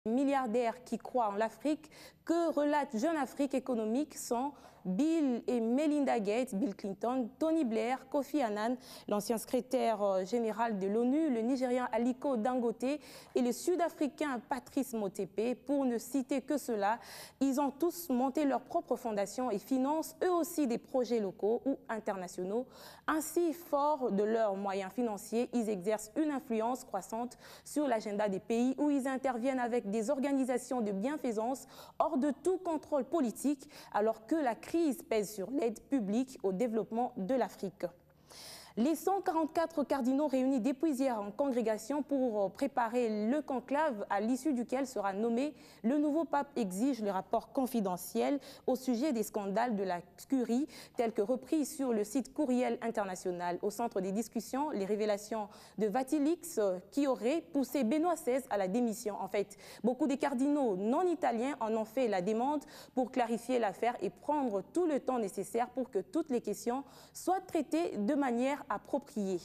Milliardaires qui croient en l'Afrique, que relate Jeune Afrique économique sont Bill et Melinda Gates, Bill Clinton, Tony Blair, Kofi Annan, l'ancien secrétaire général de l'ONU, le Nigérian Aliko Dangote et le Sud-Africain Patrice Motsepe, pour ne citer que cela. Ils ont tous monté leur propre fondation et financent eux aussi des projets locaux ou internationaux. Ainsi, forts de leurs moyens financiers, ils exercent une influence croissante sur l'agenda des pays où ils interviennent avec des organisations de bienfaisance hors de tout contrôle politique, alors que la crise pèse sur l'aide publique au développement de l'Afrique. Les 144 cardinaux réunis depuis hier en congrégation pour préparer le conclave à l'issue duquel sera nommé le nouveau pape exige le rapport confidentiel au sujet des scandales de la curie tels que repris sur le site Courriel International. Au centre des discussions, les révélations de Vatilix qui auraient poussé Benoît XVI à la démission. En fait, beaucoup des cardinaux non italiens en ont fait la demande pour clarifier l'affaire et prendre tout le temps nécessaire pour que toutes les questions soient traitées de manière appropriée.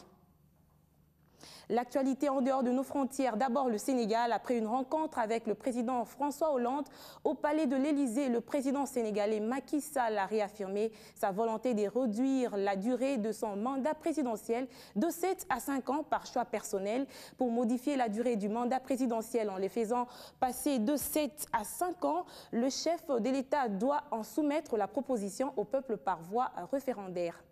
L'actualité en dehors de nos frontières, d'abord le Sénégal. Après une rencontre avec le président François Hollande au palais de l'Élysée, le président sénégalais Macky Sall a réaffirmé sa volonté de réduire la durée de son mandat présidentiel de 7 à 5 ans par choix personnel. Pour modifier la durée du mandat présidentiel en les faisant passer de 7 à 5 ans, le chef de l'État doit en soumettre la proposition au peuple par voie référendaire.